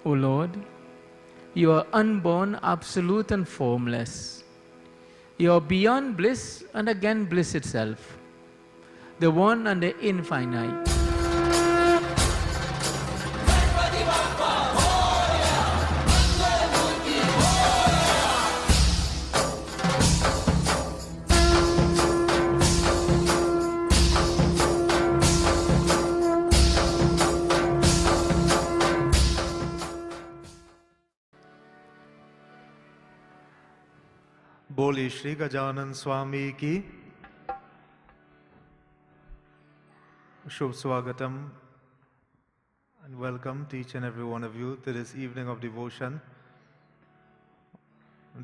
O Lord, you are unborn, absolute, and formless. You are beyond bliss and again bliss itself, the one and the infinite. बोले श्री गजानन स्वामी की Shubh Swagatam and welcome to each and every one of you to this evening of devotion.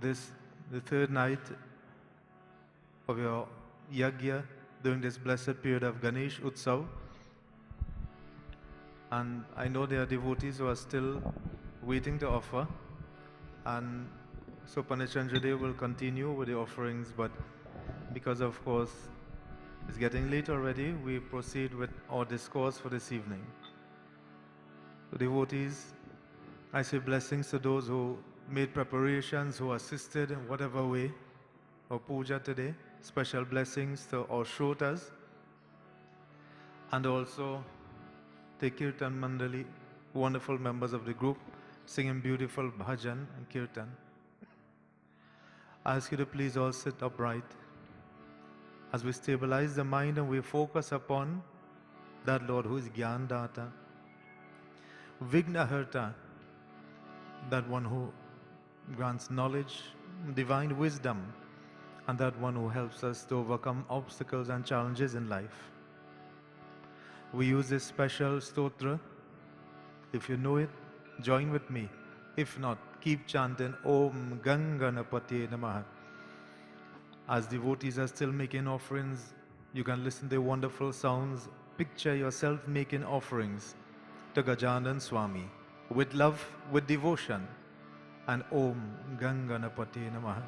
This the third night of your yagya during this blessed period of Ganesh Utsav. And I know there are devotees who are still waiting to offer, and so Panachandra will continue with the offerings, but because of course it's getting late already, we proceed with our discourse for this evening. So devotees, I say blessings to those who made preparations, who assisted in whatever way our puja today. Special blessings to our shrotas and also the Kirtan Mandali, wonderful members of the group, singing beautiful bhajan and kirtan. I ask you to please all sit upright as we stabilize the mind and we focus upon that Lord who is Gyan Data, Vignaharta, that one who grants knowledge, divine wisdom, and that one who helps us to overcome obstacles and challenges in life. We use this special stotra. If you know it, join with me. If not, keep chanting Om Ganganapate Namaha. As devotees are still making offerings, you can listen to wonderful sounds. Picture yourself making offerings to Gajanan Swami with love, with devotion, and Om Ganganapate Namaha.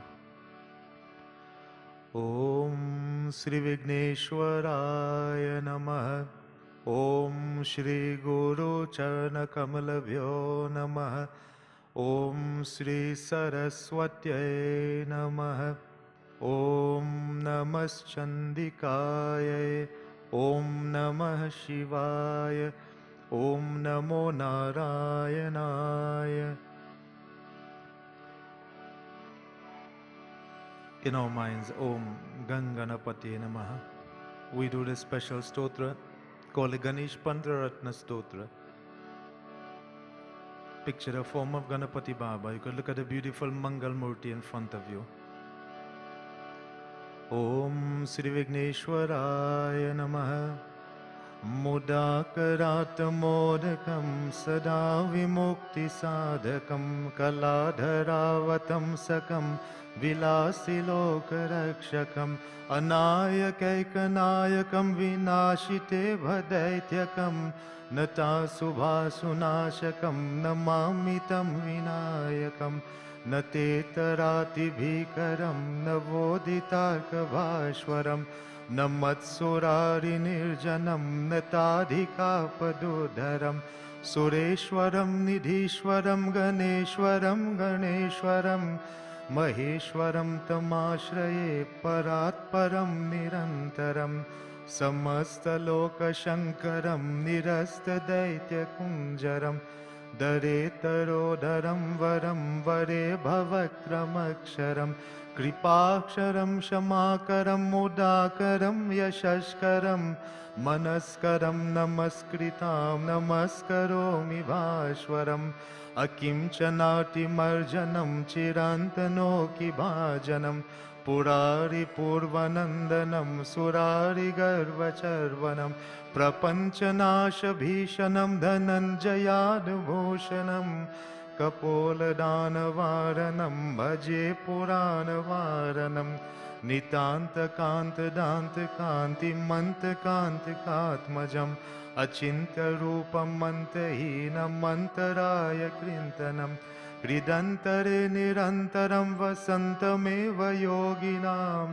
Om Sri Vigneshwaraya Namaha. Om Shri Guru Charana Kamalabhyo Namaha. Om Sri Saraswatye Namaha. Om Namaschandikaya. Om Namah Shivaya. Om Namo Narayanaya. In our minds, Om Ganganapati Namaha. We do this special stotra called the Ganesh Pantraratna Stotra. Picture a form of Ganapati Baba. You could look at the beautiful Mangal Murti in front of you. Om Sri Vigneshwaraya Namaha. Mudakarat Modakam Sada Vimukti Sadhakam Kaladharavatam Sakam Vilasi Lokarakshakam Anayakaikanayakam Vinashite Bhadaityakam Nata Subhasunashakam Namamitam Vinayakam Natetarati Bhikaram Navodhitarkavashwaram Namatsurari Nirjanam Natadhikapadudharam Sureshwaram Nidhishwaram Ganeshwaram Ganeshwaram Maheshwaram Tamashraye Paratparam Nirantaram Samastaloka Shankaram Nirasta Daitya Kunjaram Daretarodharam Varam Vare Bhavakramaksharam Kripaksharam Shamakaram Mudakaram Yashashkaram Manaskaram Namaskritam Namaskaromi Vashwaram Akimchanati Marjanam Chirantanoki Bhajanam Purari Purvanandanam Surari Garvacharvanam Prapanchanasha Bhishanam Dhananjayadubhushanam Kapoladhanavaranam Bhaje Puranavaranam Nitanta Kanta Danta Kanti Manta Kanti Katmajam Achinta Rupam Mantahinam Mantaraya Krintanam Hridantare Nirantaram Vasantameva Yoginam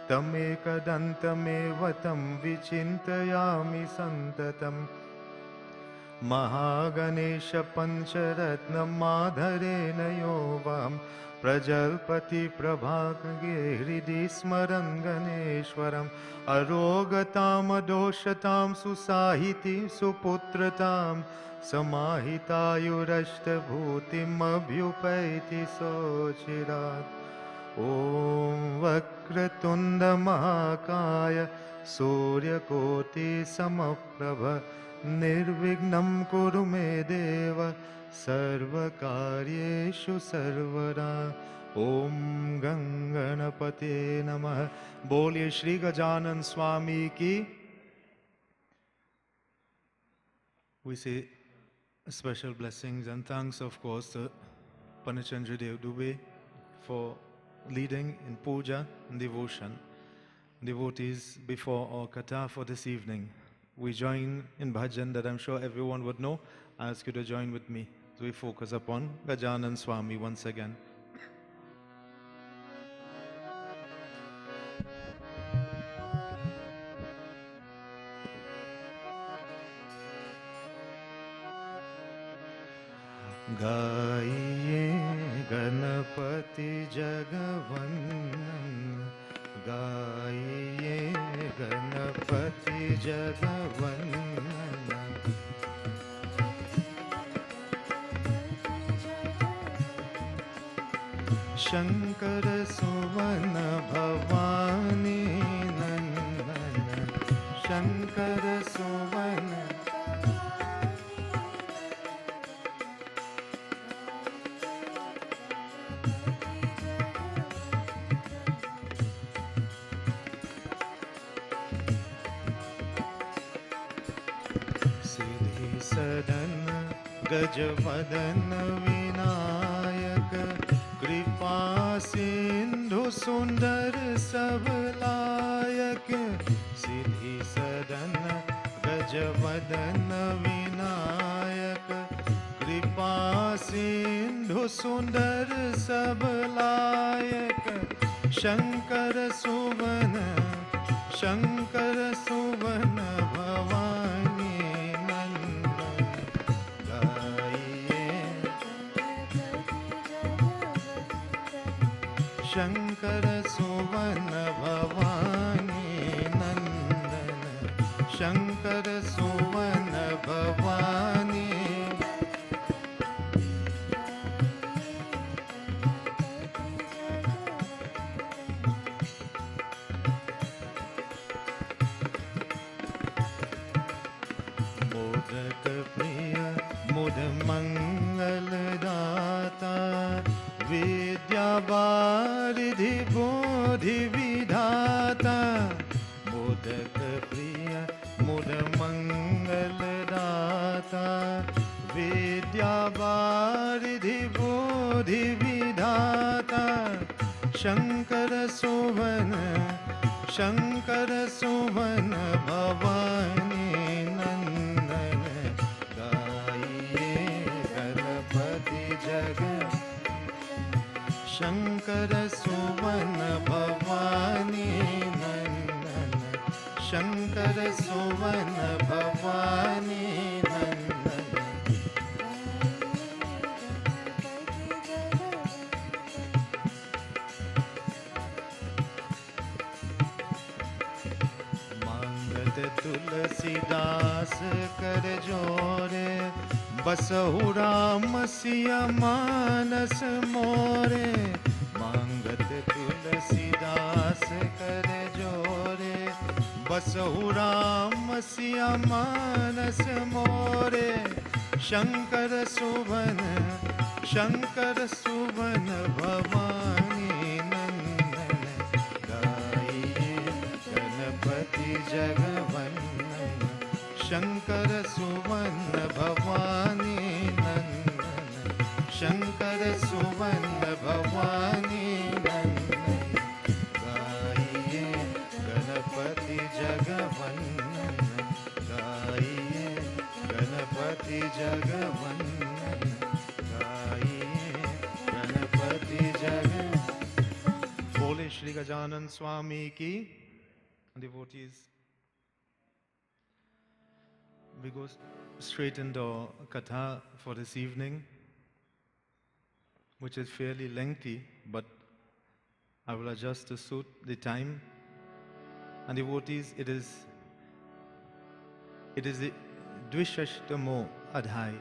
Tamekadantame Vatam Vichintayami Santatam Mahaganesh पञ्चरत्नमाधरेण यो वां प्रजल्पति प्रभागे हृदि स्मरन् गणेश्वरम् अरोगतामदोषतां सुसाहितिं सुपुत्रतां समाहितायुरष्टभूतिमभ्युपैति सोचिरात् ॐ वक्रतुण्डमहाकाय सूर्यकोटिसमप्रभ निर्विघ्नं कुरु मे देव सर्वकार्येषु सर्वदा ओम गंगणपते नमः। बोलिए श्री गजानन स्वामी की। We say special blessings and thanks, of course, to Panichandra Dubey for leading in puja and devotion. Devotees before our kata for this evening. We join in bhajan that I'm sure everyone would know. I ask you to join with me as we focus upon Gajanan Swami once again. गाइए गणपति जगवंदन, गाइए गणपति जगवंदन। शंकर सुवन भवानी नंदन, शंकर सुवन। सदन गजवदन विनायक, कृपा सिंधु सुंदर सबलायक। सिद्धि सदन गजवदन विनायक, कृपा सिंधु सुंदर सबलायक। शंकर सुवन, शंकर सुवन भवानी शंकर सुवन भवानी नंदन, शंकर सुवन भवानी। मोदक प्रिय मुद मंगल दाता, विद्या वारिधि बोधि विधाता। मोदक प्रिय मुद मंगल दाता, विद्या वारिधि बोधि विधाता। शंकर सुवन, शंकर सुवन भवानी नंदन, गाइए गणपति जग। शंकर सुवन भवानी नंदन, शंकर सुवन भवानी नंदन। मांगत तुलसीदास कर जोरे, बसहु राम सिया मानस मोरे। मांगत तुलसीदास कर जोरे, बसहु राम सिया मानस मोरे। शंकर सुवन, शंकर सुवन भवानी नंदन, गाइए गणपति जगवंदन। शंकर सुवन भवानी नंदन, शंकर सुवन भवानी नंदन, गाइए गणपति जगवंदन, गाइए गणपति जगवंदन, गाइए गणपति जग। बोले श्री गजानन स्वामी की। Devotees we go straight into Katha for this evening, which is fairly lengthy, but I will adjust to suit the time. And devotees, it is the Dvishashtamo Adhai,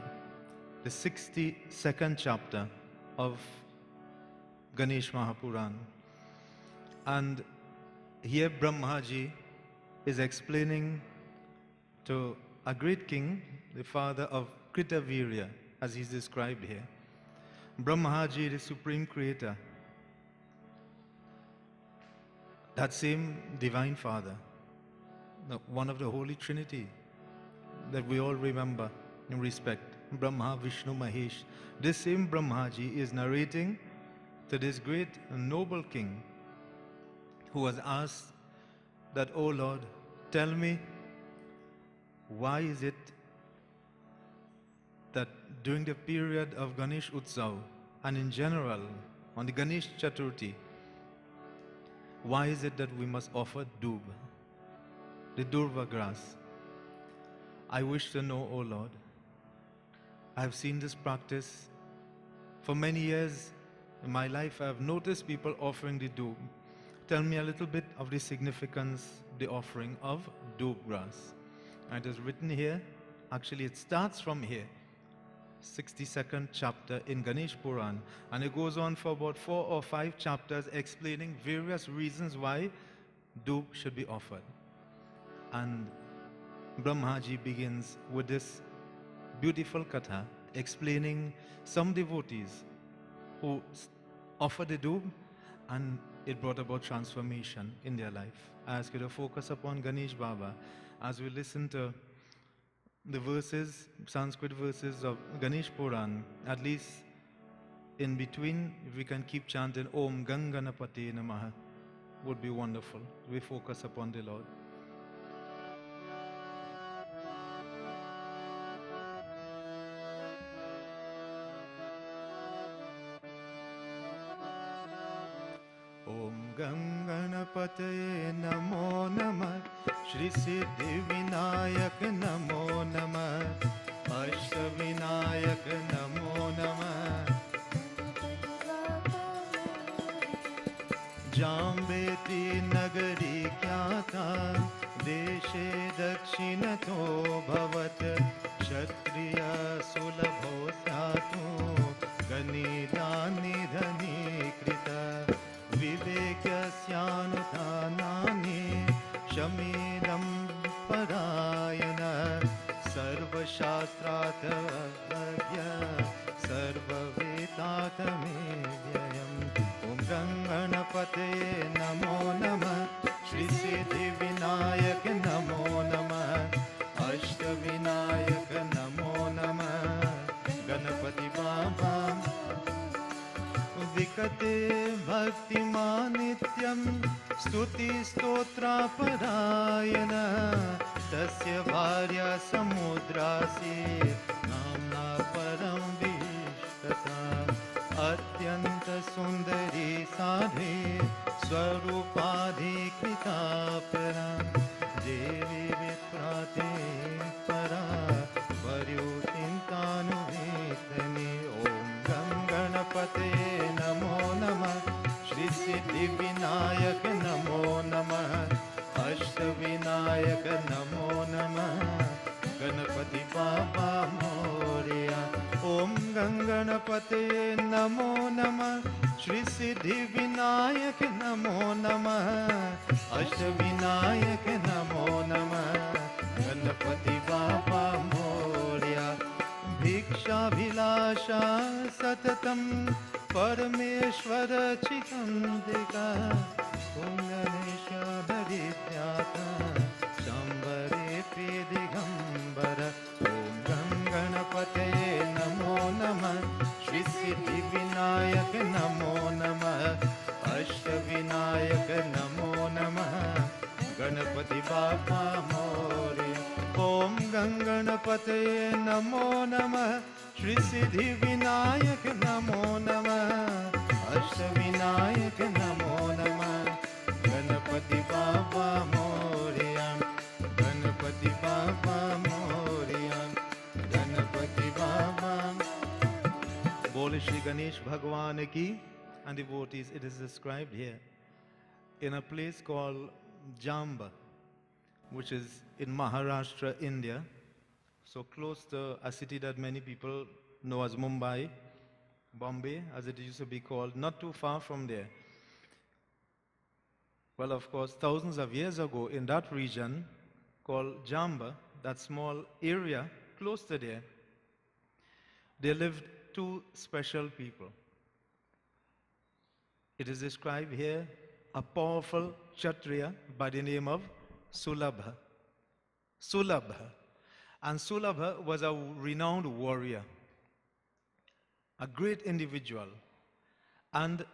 the 62nd chapter of Ganesh Mahapuran. And here Brahmaji is explaining to a great king, the father of Kritavirya, as he's described here. Brahmaji, the supreme creator, that same divine father, one of the Holy Trinity that we all remember and respect, Brahma, Vishnu, Mahesh. This same Brahmaji is narrating to this great and noble king who was asked that, "Oh Lord, tell me, why is it that during the period of Ganesh Utsav and in general on the Ganesh Chaturthi, why is it that we must offer dub, the durva grass? I wish to know, O Lord. I have seen this practice for many years in my life. I have noticed people offering the dub. Tell me a little bit of the significance, the offering of dub grass." And it is written here, actually it starts from here, 62nd chapter in Ganesh Puran, and it goes on for about 4 or 5 chapters explaining various reasons why dub should be offered. And Brahmaji begins with this beautiful katha explaining some devotees who offered the dub and it brought about transformation in their life. I ask you to focus upon Ganesh Baba as we listen to the verses, Sanskrit verses of Ganesh Puran. At least in between, if we can keep chanting Om Ganganapate Namaha, would be wonderful. We focus upon the Lord. Om Ganganapate Namo Namah, Shri Siddhi Vinayak Namo Namah, Ashtavinayak Namo Namah, Jambeti Nagari Kyata, Deshe Dakshinato Bhavat, Kshatriya Sulabho Syatu, Ganidani Dhani Krita, Vivekasyanuthanani, Shamidam Parayana, Sarvashastratha Agya, Sarvavetatame Om Ganganapate Namo Namah, Shri Siddhi Vinayak Namo Namah, Ashtavinayak Namo Namah, Ganapati Baba Vikate Bhakti Manityam Stuti Stotra Parayana, Tasya Bharya Samudrasi Namna Param Vishtata, Atyanta Sundari Sadhe Swarupadhi Krita Param, Devi Viprate Para Varyutintanu Vitani. Om Ganganapate Namo Namah, Shri Siddhi Vinayak Namo Namah, Ashtavinayak Namo Namah, Ganapati Baba Moria. Om Ganganapate Namo Namah, Shri Siddhi Vinayak Namo Namah, Ashtavinayak Namo Namah, Ganapati Baba Moria. Bhiksha Bhilasha Satatam Parameshwara Chikandika, Om Ganesha Bharityata Shambhare Pidigambara. Om Ganganapate Namo Namah, Shri Siddhi Vinayak Namo Namah, Ashtavinayak Namo Namah, Ganapati Baba Moria. Om Ganganapate Namo Namah, Shri Siddhi Vinayak Namo Namah, Ashtavinayak Namo Namah, Ganapati Baba Moria, Ganapati Baba Moria. Bole Shri Ganesh Bhagwan ki. And devotees, it is described here in a place called Jamba, which is in Maharashtra, India, so close to a city that many people know as Mumbai, Bombay, as it used to be called, not too far from there. Well, of course, thousands of years ago in that region called Jamba, that small area close to there, there lived two special people. It is described here a powerful Kshatriya by the name of Sulabha. Sulabha. And Sulabha was a renowned warrior, a great individual. And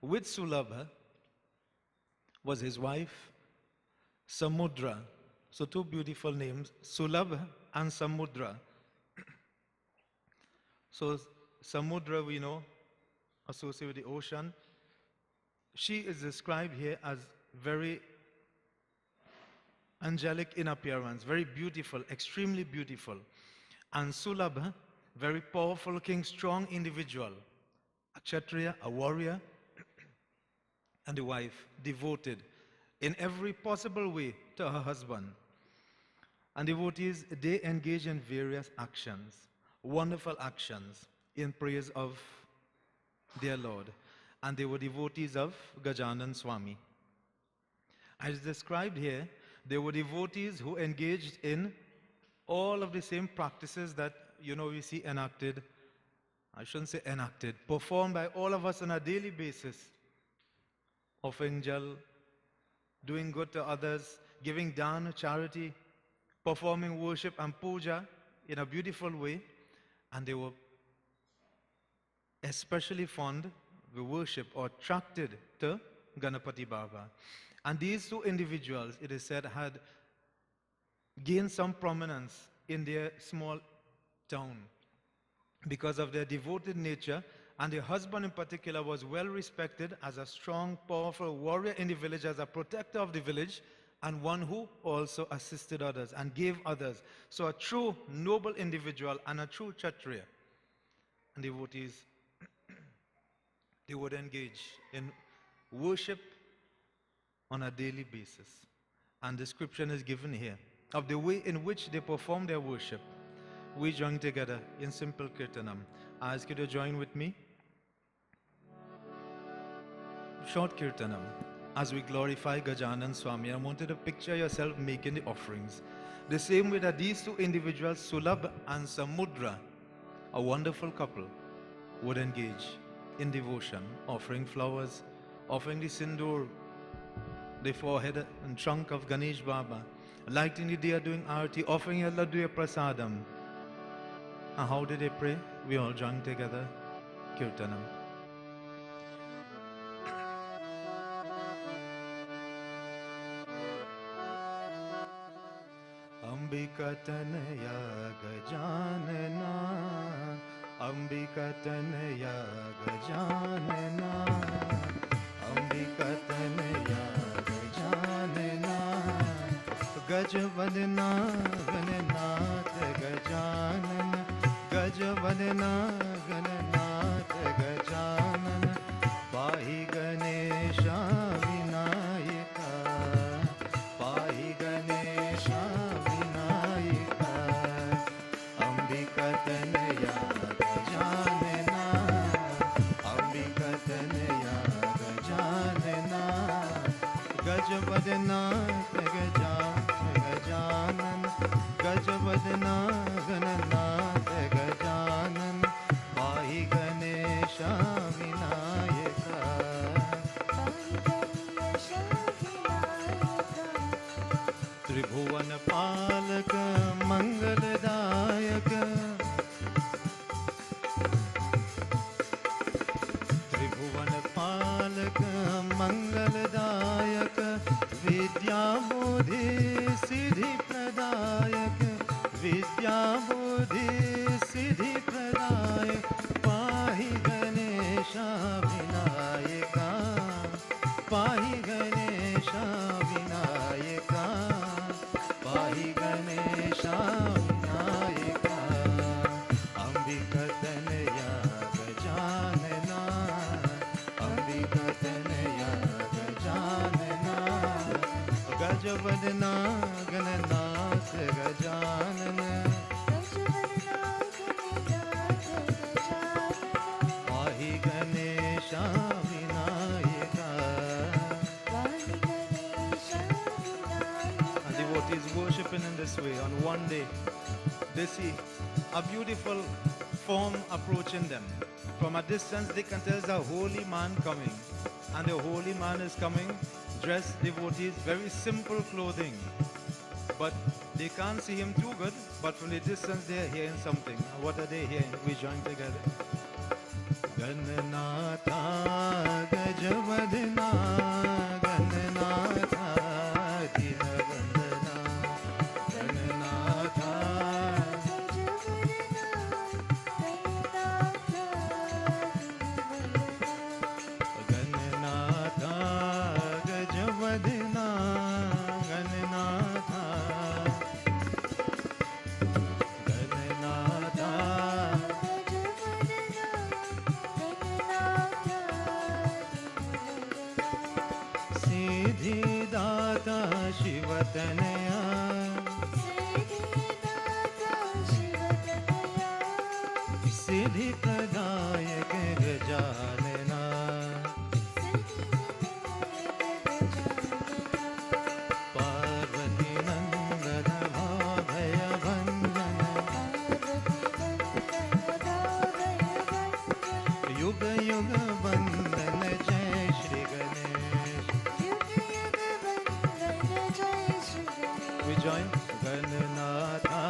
with Sulabha was his wife, Samudra. So two beautiful names, Sulabha and Samudra. So Samudra, we know, associated with the ocean. She is described here as very angelic in appearance, very beautiful, extremely beautiful. And Sulabha, very powerful king, strong individual, a Kshatriya, a warrior, and a wife, devoted in every possible way to her husband. And devotees, they engage in various actions, wonderful actions in praise of their Lord. And they were devotees of Gajanan Swami. As described here, they were devotees who engaged in all of the same practices that, we see enacted, I shouldn't say enacted, performed by all of us on a daily basis. Offering jal, doing good to others, giving dana, charity, performing worship and puja in a beautiful way. And they were especially fond of worship or attracted to Ganapati Baba. And these two individuals, it is said, had gained some prominence in their small town because of their devoted nature, and their husband in particular was well respected as a strong, powerful warrior in the village, as a protector of the village, and one who also assisted others and gave others. So a true noble individual and a true Kshatriya. And devotees, they would engage in worship on a daily basis. And description is given here of the way in which they perform their worship. We join together in simple kirtanam. I ask you to join with me. Short kirtanam. As we glorify Gajanan Swami, I want you to picture yourself making the offerings. The same way that these two individuals, Sulabha and Samudra, a wonderful couple, would engage in devotion, offering flowers, offering the sindoor, the forehead and trunk of Ganesh Baba, lighting the diya, doing arati, offering a laddu, prasadam. And how did they pray? We all join together, kirtanam. Ambikatanaya Gajanana, Ambikatanaya Gajanana, Ambikatanaya Gajanana, Gajavadana Gananath Gajanana, Gajavadana Gananath Gajanana, Pahi Ganesha Vinayaka, Pahi Ganesha Vinayaka, Ambikatanaya Gajanana, Ambikatanaya Gajanana, Gajavadana Gajanan, Gajavadana Gananath Gajanan, Pahi Ganesha Vinayaka, Tribhuvan Palaka Mangaladayaka, Tribhuvan Palaka Mangaladayaka, Vidya Bodhi Siddhi Pradayaka, Vidya Bodhi Siddhi Pradayaka, Pahi Ganesha Vinayaka, Pahi Ganesha Vinayaka, Pahi Ganesha Vinayaka, Ambikatanaya Gajanana, गजवदना Gananath Gajanan पाहि Ganesha Vinayaka. And devotees worshipping in this way, on one day they see a beautiful form approaching them. From a distance they can tell the holy man coming, and the holy man is coming dressed, devotees, very simple clothing, but they can't see him too good, but from the distance they are hearing something. What are they hearing? We join together. Gananatha Gajavadana Gananatha Dinavandana Gananatha Gananatha Gajavadana Gananatha Gananatha सिद्धिदाता शिवतनया सिद्धिप्रदायक Gajanana Parvati नंदन भयभंजन युग युग वंदन जय Shri Ganesh. We join. Gananatha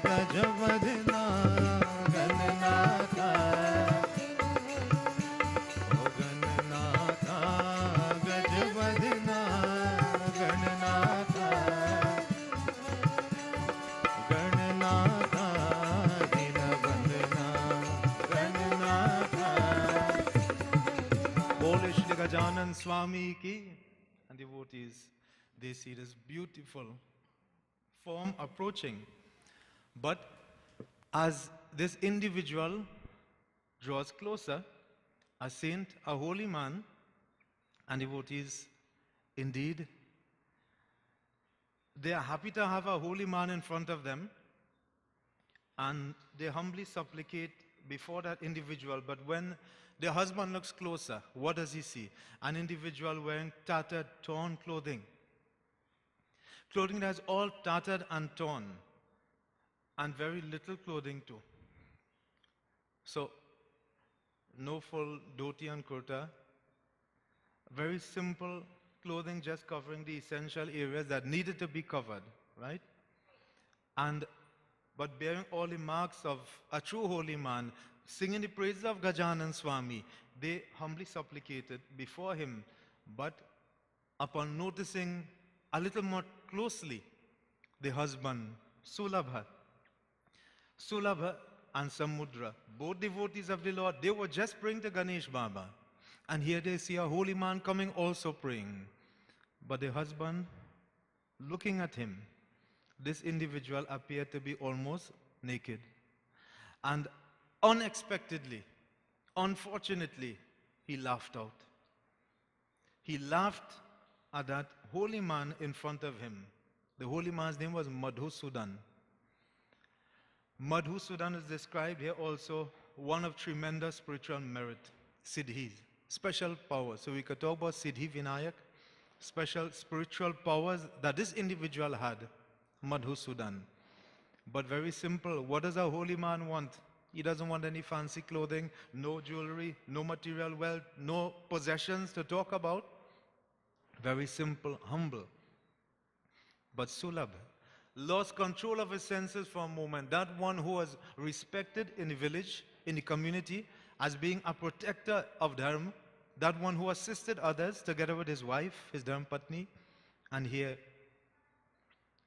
Gajavadana Gananatha Oh Gananatha Gajavadana Gananatha Gananatha Dinavandana Gananatha. Bole Shri Gajanan Swami ki. And devotees, they see this beautiful form approaching. But as this individual draws closer, a saint, a holy man, and devotees, indeed, they are happy to have a holy man in front of them, and they humbly supplicate before that individual. But when the husband looks closer, what does he see? An individual wearing tattered, torn clothing. Clothing that is all tattered and torn, and very little clothing too. So, no full dhoti and kurta, very simple clothing just covering the essential areas that needed to be covered, right? But bearing all the marks of a true holy man, singing the praises of Gajanan Swami, they humbly supplicated before him. But upon noticing a little more closely the husband, Sulabha and Samudra, both devotees of the Lord, they were just praying to Ganesh Baba. And here they see a holy man coming also praying. But the husband, looking at him, this individual appeared to be almost naked. And unexpectedly, unfortunately, he laughed out. He laughed at that holy man in front of him. The holy man's name was Madhusudan. Madhusudan is described here also one of tremendous spiritual merit, siddhis, special powers. So we could talk about Siddhi Vinayak, special spiritual powers that this individual had, Madhusudan. But very simple, what does a holy man want? He doesn't want any fancy clothing, no jewelry, no material wealth, no possessions to talk about. Very simple, humble. But Sulabh lost control of his senses for a moment. That one who was respected in the village, in the community, as being a protector of Dharma, that one who assisted others together with his wife, his Dharmapatni, and here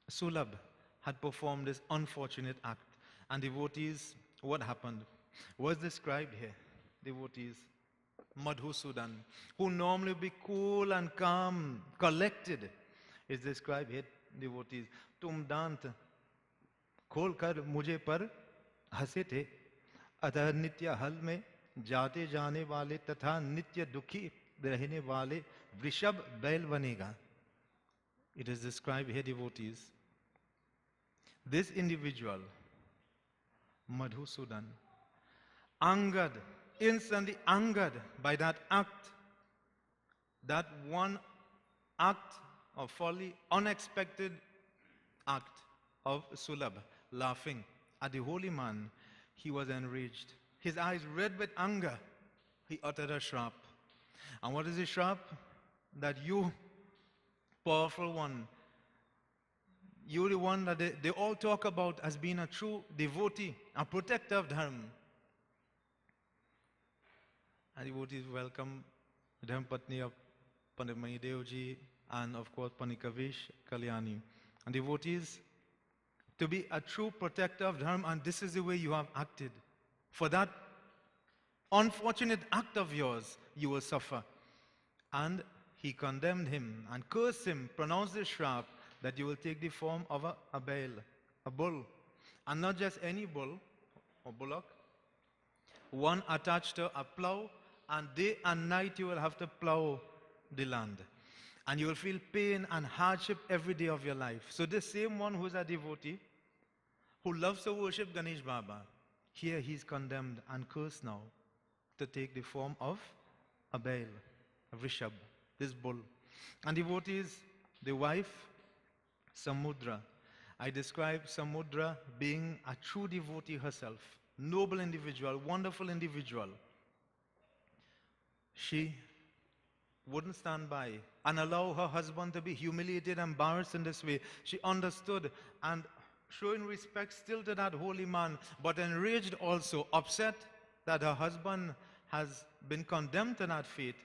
Sulabh had performed this unfortunate act. And devotees, what happened was described here. Devotees, Madhusudan, who normally would be cool and calm, collected, is described here. Devotees, तुम दांत खोलकर मुझे पर हंसे थे, अतः नित्य हल में जाते जाने वाले तथा नित्य दुखी रहने वाले वृषभ बैल बनेगा. It is described here, devotees. This individual, Madhusudan, angered, instantly angered by that act, that one act of folly, unexpected act of Sulabh, laughing at the holy man, he was enraged. His eyes red with anger, he uttered a shrap. And what is the shrap? That you, powerful one, you're the one that they all talk about as being a true devotee, a protector of Dharma. And devotees welcome Dharma Patni of Pandit Mahidevji and of course Panikavish Kalyani. And devotees, to be a true protector of Dharma, and this is the way you have acted. For that unfortunate act of yours, you will suffer. And he condemned him and cursed him, pronounced the shrap that you will take the form of a bail, a bull. And not just any bull or bullock, one attached to a plow, and day and night you will have to plow the land. And you will feel pain and hardship every day of your life. So this same one who is a devotee, who loves to worship Ganesh Baba, here he is condemned and cursed now to take the form of a bail, a Vrishab, this bull. And devotees, the wife, Samudra. I describe Samudra being a true devotee herself, noble individual, wonderful individual. She wouldn't stand by and allow her husband to be humiliated and embarrassed in this way. She understood and showing respect still to that holy man, but enraged also, upset that her husband has been condemned to that fate.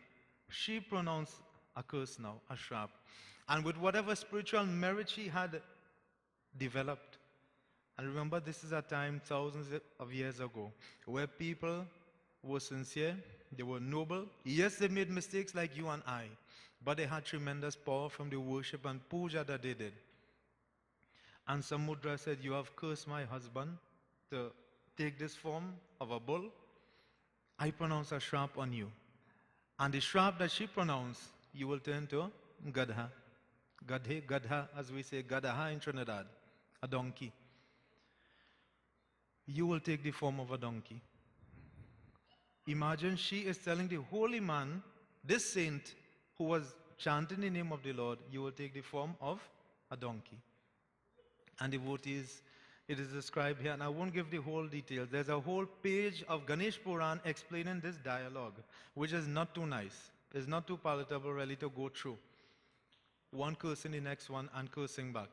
She pronounced a curse now, a shrap. And with whatever spiritual merit she had developed, and remember this is a time thousands of years ago, where people were sincere, they were noble. Yes, they made mistakes like you and I, but they had tremendous power from the worship and puja that they did. And Samudra said, you have cursed my husband to take this form of a bull. I pronounce a shrap on you. And the shrap that she pronounced, you will turn to Gadha. Gadhe, Gadha, as we say, Gadaha in Trinidad, a donkey. You will take the form of a donkey. Imagine she is telling the holy man, this saint who was chanting the name of the Lord, you will take the form of a donkey. And devotees, it is described here, and I won't give the whole details. There's a whole page of Ganesh Puran explaining this dialogue, which is not too nice. It's not too palatable really to go through. One cursing the next one and cursing back.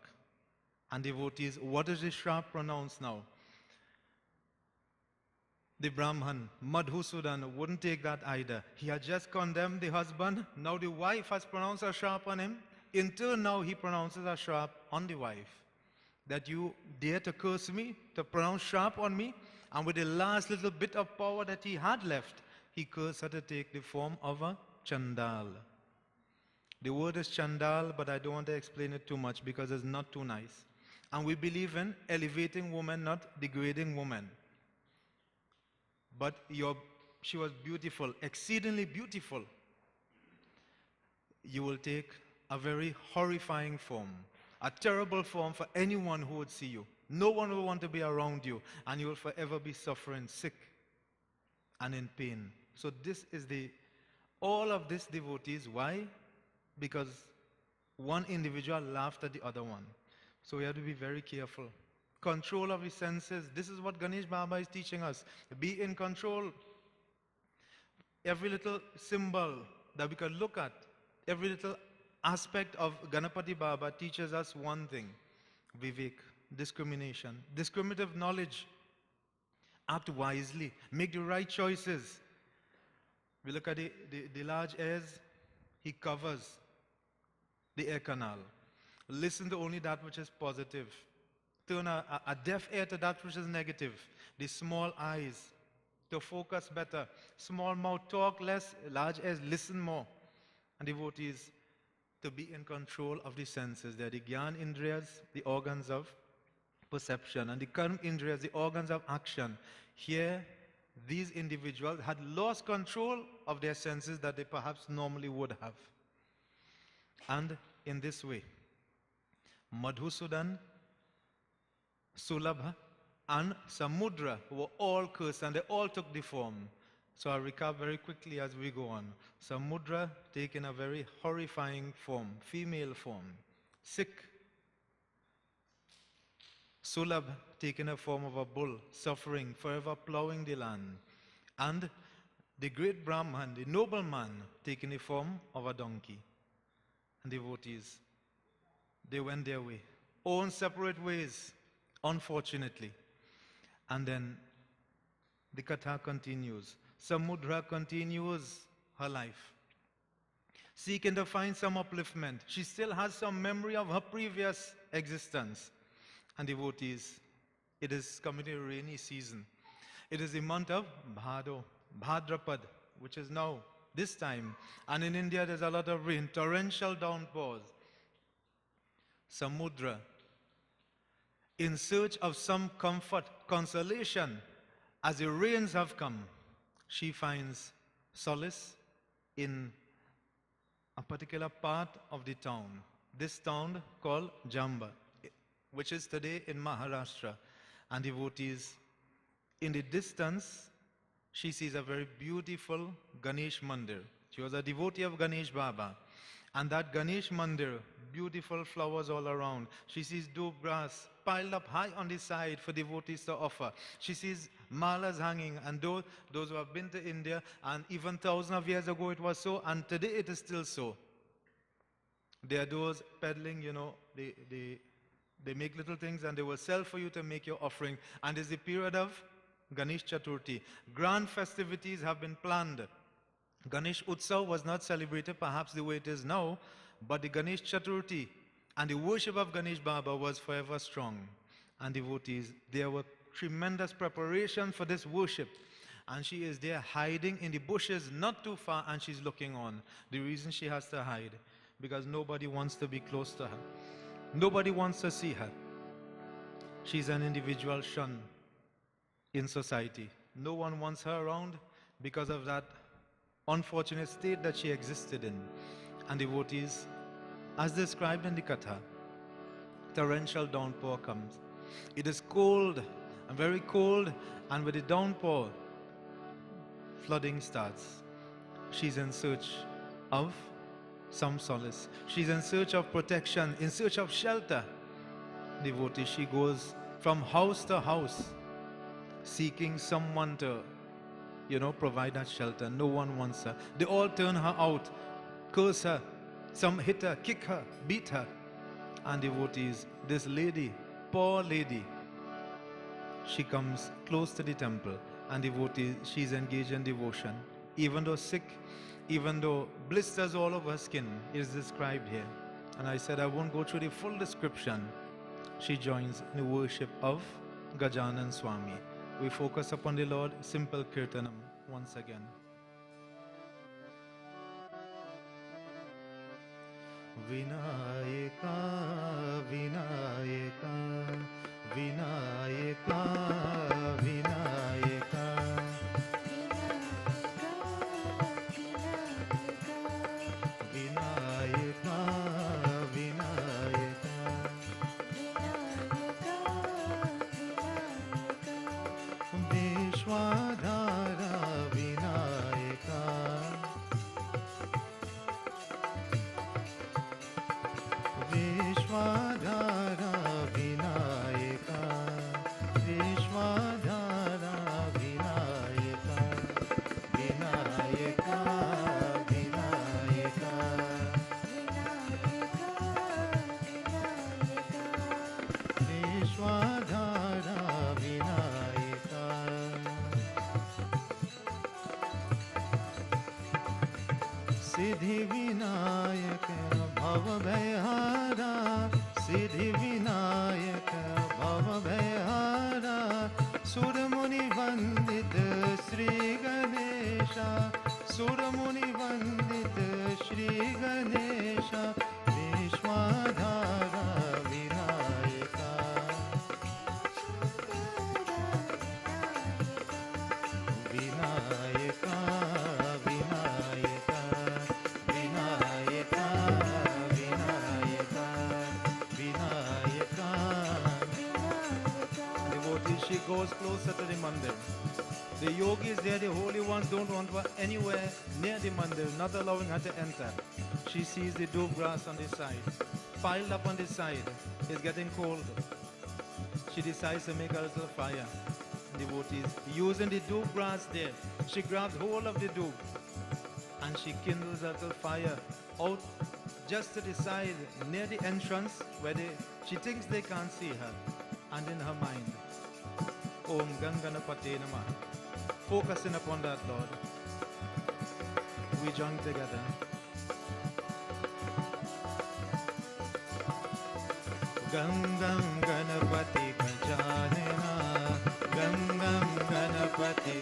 And devotees, what is this shrap pronounced now? The Brahman, Madhusudan, wouldn't take that either. He had just condemned the husband. Now the wife has pronounced a shrap on him. In turn, now he pronounces a shrap on the wife. That you dare to curse me, to pronounce shrap on me. And with the last little bit of power that he had left, he cursed her to take the form of a Chandal. The word is Chandal, but I don't want to explain it too much because it's not too nice. And we believe in elevating women, not degrading women. But she was beautiful, exceedingly beautiful. You will take a very horrifying form, a terrible form for anyone who would see you. No one will want to be around you, and you will forever be suffering, sick, and in pain. So this is all of this, devotees. Why? Because one individual laughed at the other one. So we have to be very careful. Control of the senses. This is what Ganesh Baba is teaching us. Be in control. Every little symbol that we can look at, every little aspect of Ganapati Baba teaches us one thing. Vivek, discrimination, discriminative knowledge. Act wisely. Make the right choices. We look at the large airs. He covers the air canal. Listen to only that which is positive. Turn a deaf ear to that which is negative. The small eyes to focus better. Small mouth, talk less. Large ears, listen more. And devotees, to be in control of the senses. They are the Gyan Indriyas, the organs of perception, and the Karm Indriyas, the organs of action. Here, these individuals had lost control of their senses that they perhaps normally would have. And in this way, Madhusudan, Sulabha, and Samudra were all cursed, and they all took the form. So I'll recap very quickly as we go on. Samudra taking a very horrifying form, female form. Sick. Sulabh taking a form of a bull, suffering, forever plowing the land. And the great Brahman, the nobleman, taking the form of a donkey. And devotees, they went their way, own separate ways, unfortunately. And then the katha continues. Samudra continues her life, seeking to find some upliftment. She still has some memory of her previous existence. And devotees, it is coming to a rainy season. It is the month of Bhadrapad, which is now this time. And in India, there's a lot of rain, torrential downpours. Samudra, in search of some comfort, consolation, as the rains have come, she finds solace in a particular part of the town. This town called Jamba, which is today in Maharashtra. And devotees, in the distance, she sees a very beautiful Ganesh Mandir. She was a devotee of Ganesh Baba. And that Ganesh Mandir, beautiful flowers all around. She sees doob grass piled up high on the side for devotees to offer. She sees malas hanging, and those who have been to India, and even thousands of years ago it was so, and today it is still so. There are those peddling, they make little things and they will sell for you to make your offering. And it's the period of Ganesh Chaturthi. Grand festivities have been planned. Ganesh Utsav was not celebrated perhaps the way it is now, but the Ganesh Chaturthi and the worship of Ganesh Baba was forever strong. And devotees, there were tremendous preparation for this worship. And she is there hiding in the bushes not too far, and she's looking on. The reason she has to hide, because nobody wants to be close to her. Nobody wants to see her. She's an individual shunned in society. No one wants her around because of that unfortunate state that she existed in. And devotees, as described in the Katha, torrential downpour comes. It is cold and very cold, and with the downpour, flooding starts. She's in search of some solace. She's in search of protection, in search of shelter. Devotee, she goes from house to house, seeking someone to, provide that shelter. No one wants her. They all turn her out, curse her. Some hit her, kick her, beat her. And devotees, this lady, poor lady, she comes close to the temple, and devotees, she's engaged in devotion. Even though sick, even though blisters all over her skin, is described here. And I said I won't go through the full description. She joins in the worship of Gajanan Swami. We focus upon the Lord, simple kirtanam once again. Vinayaka, Vinayaka, Vinayaka, Vinayaka. Vinayaka, Vinayaka. Vishwadhara Vinayaka. Vishwadhara Vinayaka. Vishwadhara Vinayaka. Vinayaka, Vinayaka. Vishwadhara Vinayaka. Siddhi Vinayaka Bhav Bhayhara. Siddhi Vinayaka Bhav Bhayhara. Suramuni Vandita Shri Ganesha. Suramuni Vandita Shri Ganesha. Vishwadhara Vinayaka. Vinayaka, Vinayaka, Vinayaka, Vinayaka, Vinayaka. goes closer to the mandir. The yogis there, the holy ones, don't want her anywhere near the mandir, not allowing her to enter. She sees the dove grass on the side, piled up on the side. It's getting cold. She decides to make a little fire. Devotees, using the dove grass there, she grabs hold of the dove and she kindles a little fire out just to the side near the entrance where she thinks they can't see her. And in her mind, Om Ganganapate Namah, focusing upon that, Lord, we join together. Gangam Ganapati Gajanana, Gangam Ganapati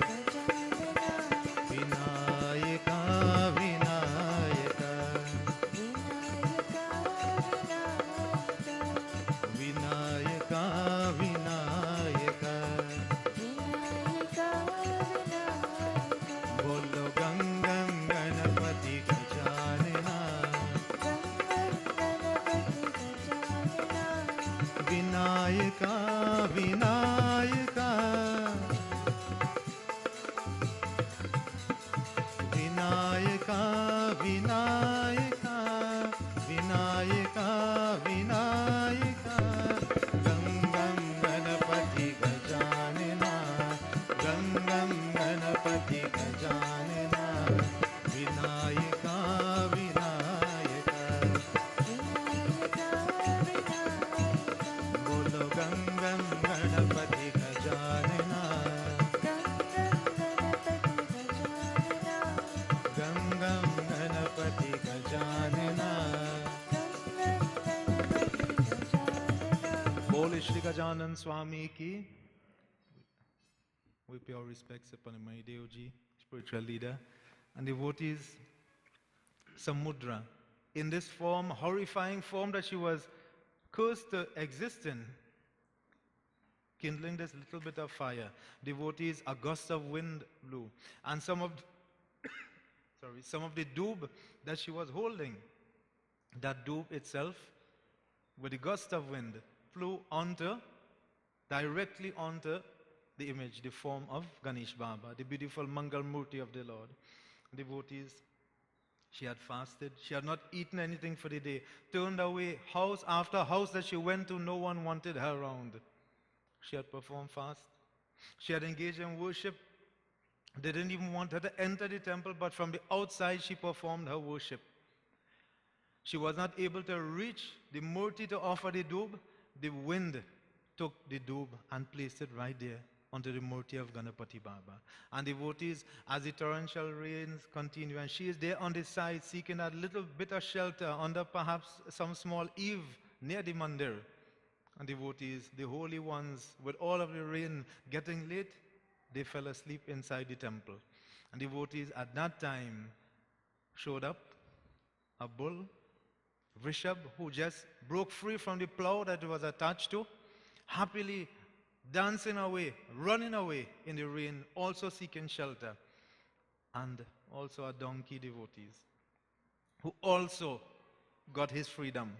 Vinayaka, Vinayaka, Vinayaka, Vinayaka, Bolo Gangam Ganapati Gajanana, Vinayaka, Vinayaka, Vinayaka, Vinayaka, Vinayaka, Vinayaka, Gangam Ganapati Gajanana, Gangam Ganapati Gajanana, Vinayaka, Vinayaka, Bolo Gangam Ganapati Gajanana, Gangam Ganapati Gajanana. Bole Shri Gajanan Swami ki. We pay our respects upon the Mahidevji, spiritual leader, and devotees. Samudra, in this form, horrifying form that she was cursed to exist in, kindling this little bit of fire. Devotees, a gust of wind blew, and some of the doob that she was holding, that doob itself, with the gust of wind, flew directly onto the image, the form of Ganesh Baba, the beautiful Mangal Murti of the Lord. Devotees, she had fasted, she had not eaten anything for the day, turned away house after house that she went to, no one wanted her around. She had performed fast, she had engaged in worship. They didn't even want her to enter the temple, but from the outside she performed her worship. She was not able to reach the Murti to offer the doob. The wind took the doob and placed it right there onto the Murti of Ganapati Baba. And devotees, as the torrential rains continue, and she is there on the side seeking that little bit of shelter under perhaps some small eave near the mandir. And devotees, the holy ones, with all of the rain getting late, they fell asleep inside the temple. And devotees at that time showed up, a bull, Vrishab, who just broke free from the plow that it was attached to, happily dancing away, running away in the rain, also seeking shelter. And also a donkey, devotees, who also got his freedom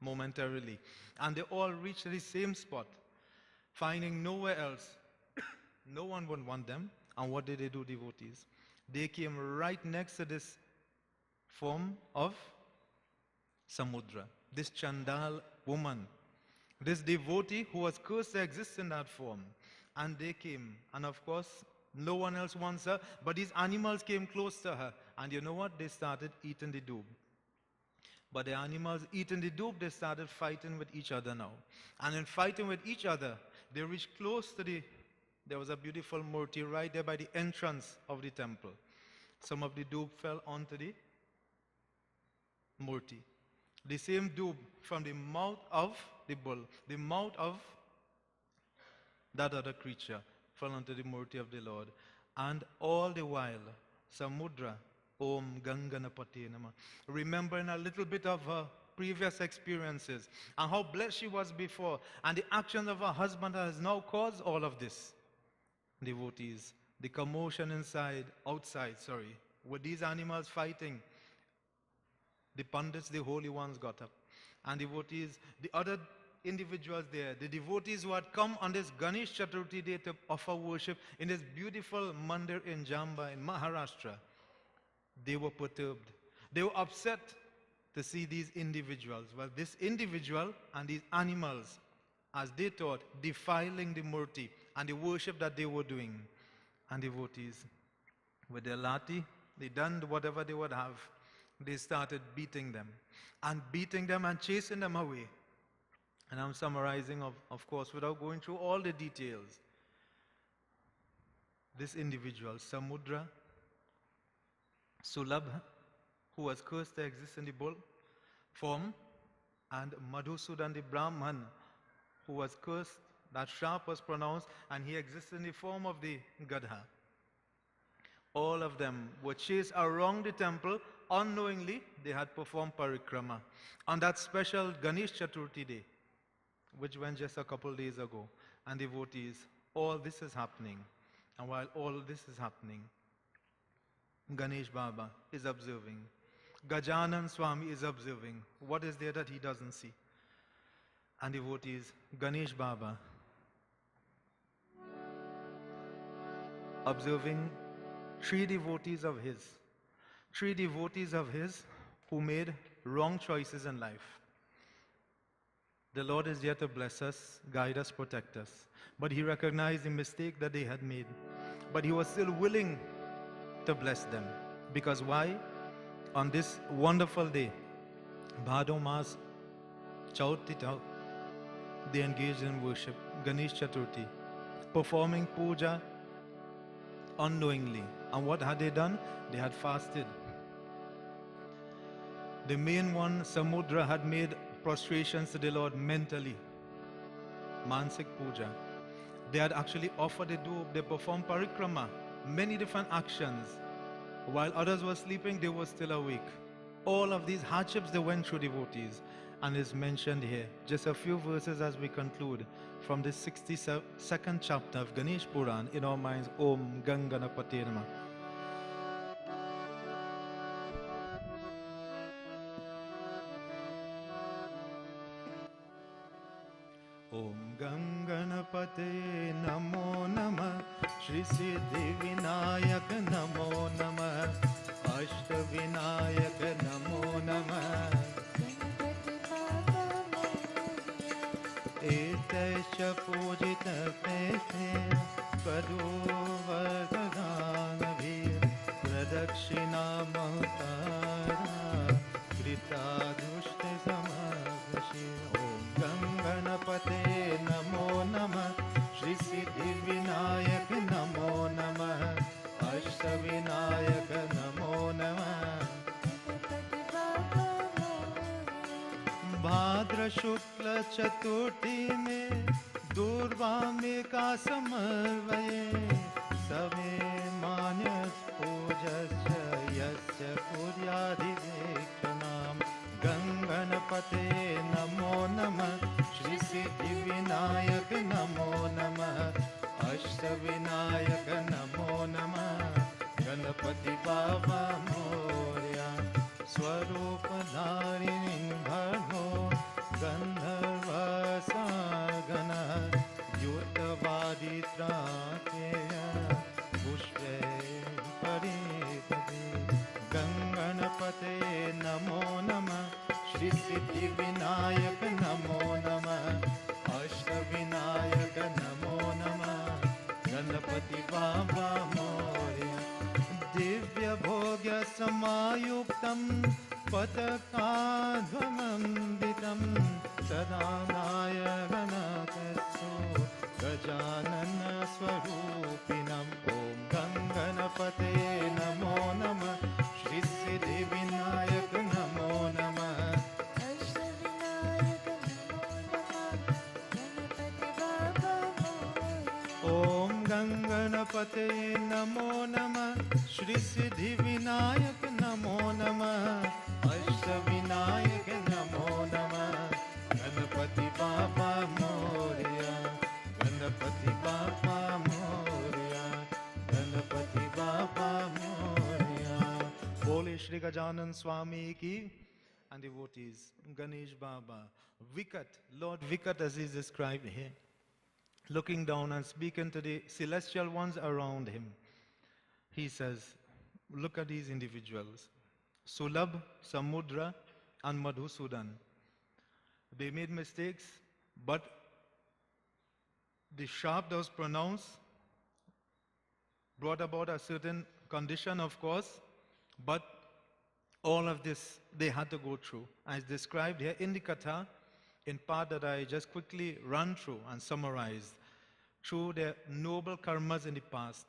momentarily. And they all reached the same spot, finding nowhere else. No one would want them. And what did they do, devotees? They came right next to this form of Samudra, this Chandal woman, this devotee who was cursed to exist in that form. And they came, and of course, no one else wants her, but these animals came close to her. And you know what? They started eating the doob. But the animals eating the doob, they started fighting with each other now. And in fighting with each other, they reached close to there was a beautiful Murti right there by the entrance of the temple. Some of the doob fell onto the Murti. The same doob from the mouth of the bull, the mouth of that other creature, fell onto the Murti of the Lord. And all the while, Samudra, Om Ganganapati Nama, remembering a little bit of her previous experiences and how blessed she was before, and the actions of her husband has now caused all of this. Devotees, the commotion outside, with these animals fighting, the pandits, the holy ones got up. And devotees, the other individuals there, the devotees who had come on this Ganesh Chaturthi day to offer worship in this beautiful mandir in Jamba in Maharashtra, they were perturbed. They were upset to see these individuals. Well, this individual and these animals, as they thought, defiling the murti and the worship that they were doing. And devotees, with their lati, they done whatever they would have. They started beating them and chasing them away. And I'm summarizing, of course, without going through all the details. This individual, Samudra, Sulabh, who was cursed to exist in the bull form, and Madhusudan the Brahman, who was cursed, that sharp was pronounced, and he existed in the form of the Gadha. All of them were chased around the temple. Unknowingly, they had performed parikrama on that special Ganesh Chaturthi day, which went just a couple days ago. And devotees, all this is happening. And while all this is happening, Ganesh Baba is observing. Gajanan Swami is observing. What is there that he doesn't see? And devotees, Ganesh Baba, observing three devotees of his who made wrong choices in life. The Lord is here to bless us, guide us, protect us. But he recognized the mistake that they had made. But he was still willing to bless them. Because why? On this wonderful day, Bhado Mas Chautita, they engaged in worship, Ganesh Chaturthi, performing puja unknowingly. And what had they done? They had fasted. The main one, Samudra, had made prostrations to the Lord mentally. Mansik puja. They had actually offered the doob, they performed parikrama, many different actions. While others were sleeping, they were still awake. All of these hardships they went through, devotees, and is mentioned here. Just a few verses as we conclude from the 62nd chapter of Ganesh Puran in our minds. Om Ganganapate Namah. Om Ganganapate Namo Namah Shri Siddhi Vinayak Namo Namah Ashta Vinayak Namo Namah Etesha Pujita Pete Padu Vardhanavir Pradakshina Mahutara Krita Dushte Samagashi Om Ganganapate Namo Namah Shri Siddhi Vinayak Namo Namah Ashta Vinayak Namo Namah भाद्र शुक्ल चतुर्थी में दूर्वा में का समन्वय सवे मानस पूजस्य यस्य कुर्याधिवेक्षणां गंगणपते नमो नमः श्री सिद्धि विनायक नमो नमः अष्टविनायक नमो नमः गणपति बाबा मोरया स्वरूप धारिणी भर्गो गंधर्व सागन युतवादित्राकेय पुष्पे परिपति गंगणपते नमो नमः श्री सिद्धि विनायक नमो नमः अष्टविनायक नमो नमः गणपति बाबा मोरया दिव्य भोग्य समायुक्तं पतकाध्वमंडितं सदा नायकनाथस्सो गजानन स्वरूपिणम् ओम गंगणपते नमो नमः श्री सिद्धि विनायक नमो नमः ओम गंगणपते नमो नमः श्री सिद्धि विनायक नमो नमः अष्टविनायक नमो नमः गणपति बाबा मोरया गणपति बाबा मोरया गणपति बाबा मोरया बोले श्री गजानन स्वामी की and devotees, Ganesh Baba, Vikat, Lord Vikat as is described here, looking down and speaking to the celestial ones around him. He says, look at these individuals, Sulabh, Samudra, and Madhusudan. They made mistakes, but the sharp that was pronounced brought about a certain condition, of course, but all of this they had to go through. As described here in the Katha, in part that I just quickly run through and summarized, through their noble karmas in the past,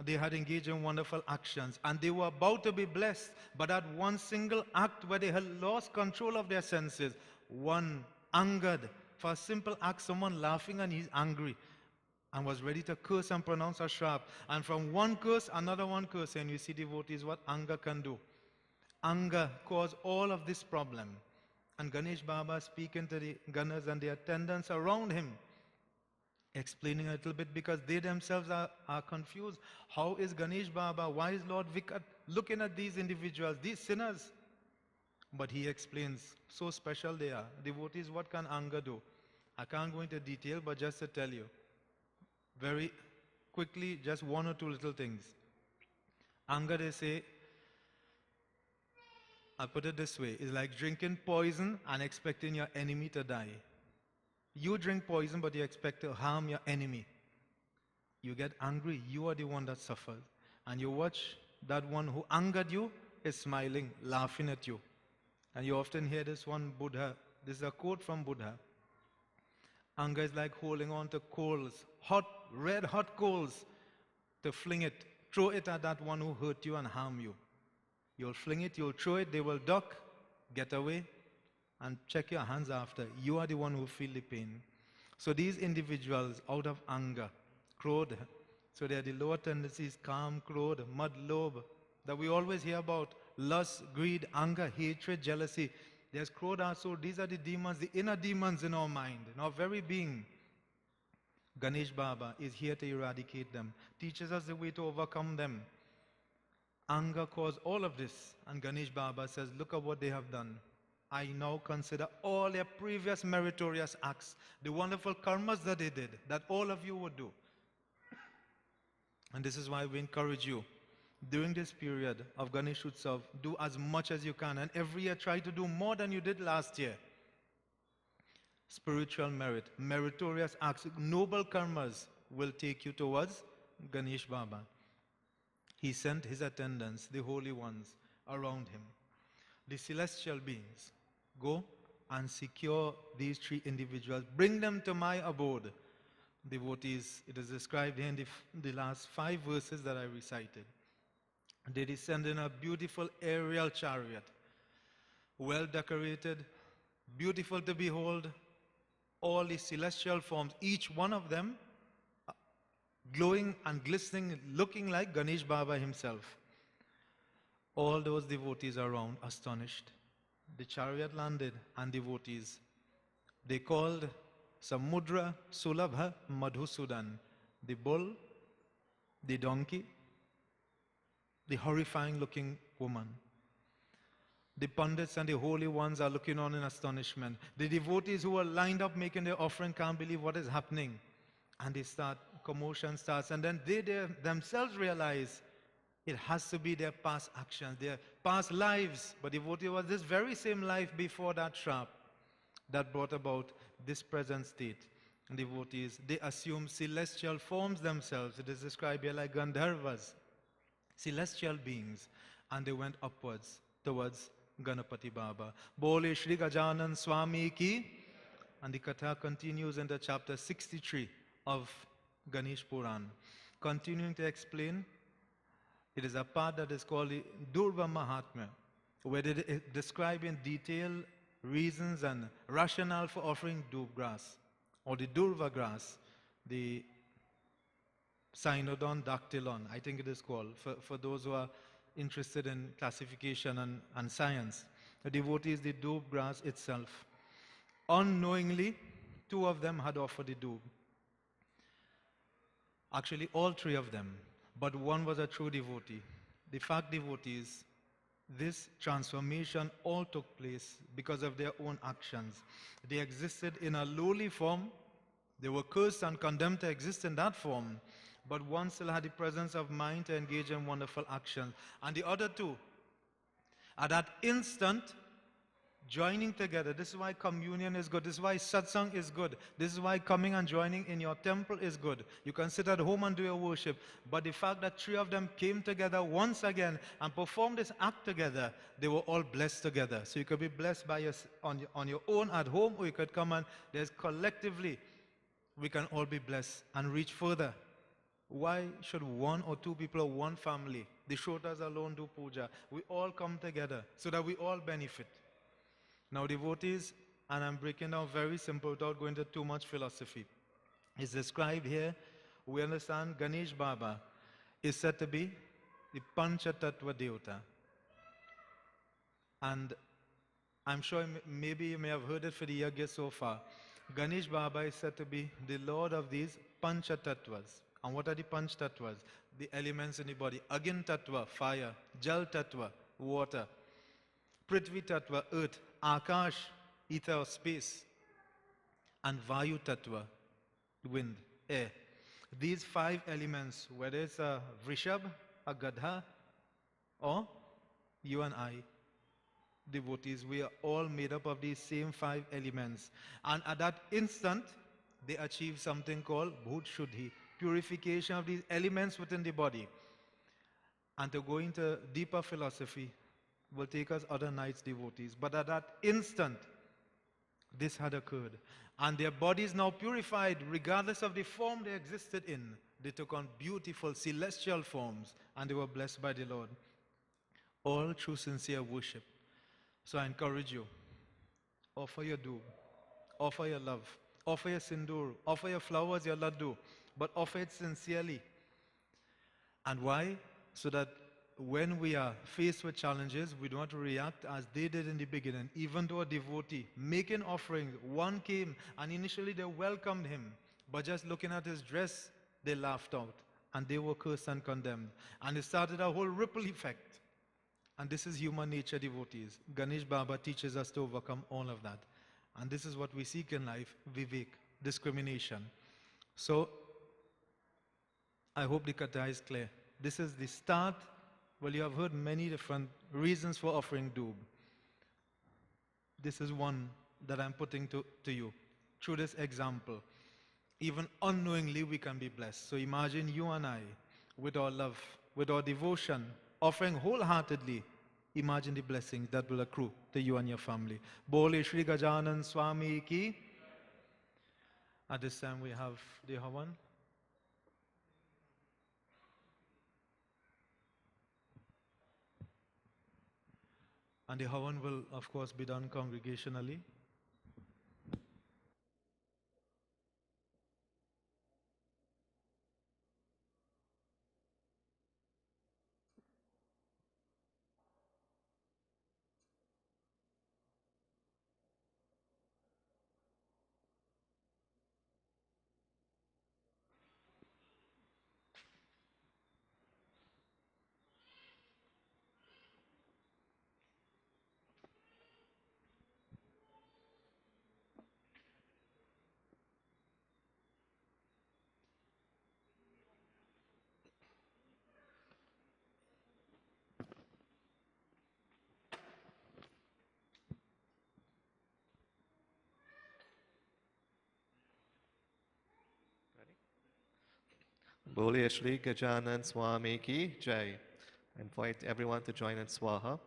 they had engaged in wonderful actions and they were about to be blessed, but at one single act where they had lost control of their senses, one angered for a simple act, someone laughing and he's angry and was ready to curse and pronounce a sharp. And from one curse, another one curse. And you see, devotees, what anger can do. Anger caused all of this problem. And Ganesh Baba speaking to the gunners and the attendants around him, explaining a little bit because they themselves are confused. How is Ganesh Baba, why is Lord Vikat looking at these individuals, these sinners? But he explains, so special they are. Devotees, what can anger do? I can't go into detail, but just to tell you, very quickly, just one or two little things. Anger, they say, I'll put it this way, is like drinking poison and expecting your enemy to die. You drink poison, but you expect to harm your enemy. You get angry, you are the one that suffers. And you watch that one who angered you is smiling, laughing at you. And you often hear this one, Buddha. This is a quote from Buddha. Anger is like holding on to coals, hot, red hot coals, to fling it, throw it at that one who hurt you and harm you. You'll fling it, you'll throw it, they will duck, get away, and check your hands after. You are the one who feel the pain. So these individuals, out of anger, krodh, so they are the lower tendencies, calm, krodh, mad, lobh, that we always hear about, lust, greed, anger, hatred, jealousy. There's krodh also. These are the demons, the inner demons in our mind, in our very being. Ganesh Baba is here to eradicate them, teaches us the way to overcome them. Anger caused all of this, and Ganesh Baba says, look at what they have done. I now consider all their previous meritorious acts, the wonderful karmas that they did, that all of you would do. And this is why we encourage you, during this period of Ganesh Utsav, do as much as you can, and every year try to do more than you did last year. Spiritual merit, meritorious acts, noble karmas will take you towards Ganesh Baba. He sent his attendants, the holy ones, around him. The celestial beings, go and secure these three individuals. Bring them to my abode. Devotees, it is described here in the last 5 verses that I recited. They descend in a beautiful aerial chariot, well decorated, beautiful to behold, all the celestial forms, each one of them glowing and glistening, looking like Ganesh Baba himself. All those devotees around, astonished. The chariot landed and devotees, they called Samudra, Sulabha, Madhusudan, the bull, the donkey, the horrifying looking woman. The pundits and the holy ones are looking on in astonishment. The devotees who are lined up making their offering can't believe what is happening. And they start, commotion starts, and then they themselves realize it has to be their past actions, their past lives. But devotee was this very same life before that sharp that brought about this present state. And devotees, they assume celestial forms themselves. It is described here like Gandharvas, celestial beings, and they went upwards towards Ganapati Baba. Bole Shri Gajanan Swami ki. And the Katha continues in the chapter 63 of Ganesh Puran. Continuing to explain, it is a part that is called the Durva Mahatmya, where they describe in detail reasons and rationale for offering Durva grass, or the Durva grass, the Cynodon dactylon, I think it is called, for those who are interested in classification and science. The devotee is the Durva grass itself. Unknowingly, 2 of them had offered the Durva. Actually, all 3 of them, but one was a true devotee. The fact, devotees, this transformation all took place because of their own actions. They existed in a lowly form. They were cursed and condemned to exist in that form. But one still had the presence of mind to engage in wonderful action. And the other two, at that instant, joining together. This is why communion is good. This is why satsang is good. This is why coming and joining in your temple is good. You can sit at home and do your worship. But the fact that three of them came together once again and performed this act together, they were all blessed together. So you could be blessed by on your own at home, or you could come and there's collectively, we can all be blessed and reach further. Why should one or two people or one family, the Shotas alone do puja? We all come together so that we all benefit. Now devotees, and I'm breaking down very simple without going into too much philosophy. It's described here, we understand Ganesh Baba is said to be the Panchatattva Devata. And I'm sure maybe you may have heard it for the yagya so far. Ganesh Baba is said to be the lord of these Panchatattvas. And what are the Panchtattvas? The elements in the body. Agin Tattva, fire. Jal Tattva, water. Prithvi Tattva, earth. Akash, ether or space. And Vayu Tattva, wind, air. These five elements, whether it's a Vrishab, a Gadha, or you and I, devotees, we are all made up of these same five elements. And at that instant, they achieve something called Bhut Shuddhi, purification of these elements within the body. And to go into deeper philosophy will take us other nights, devotees. But at that instant, this had occurred. And their bodies now purified, regardless of the form they existed in. They took on beautiful celestial forms, and they were blessed by the Lord. All through sincere worship. So I encourage you, offer your doob, offer your love, offer your sindoor, offer your flowers, your laddu, but offer it sincerely. And why? So that when we are faced with challenges, we do not react as they did in the beginning. Even though a devotee making offerings, one came and initially they welcomed him, but just looking at his dress, they laughed out and they were cursed and condemned. And it started a whole ripple effect. And this is human nature, devotees. Ganesh Baba teaches us to overcome all of that. And this is what we seek in life, vivek, discrimination. So, I hope the katha is clear. This is the start. Well, you have heard many different reasons for offering doob. This is one that I'm putting to you. Through this example, even unknowingly we can be blessed. So imagine you and I, with our love, with our devotion, offering wholeheartedly, imagine the blessings that will accrue to you and your family. Bole Shri Gajanan Swami Ki. At this time we have the Havan. And the Havan will, of course, be done congregationally. Bole Shri Gajanan Swami Ki Jai. Invite everyone to join in Swaha.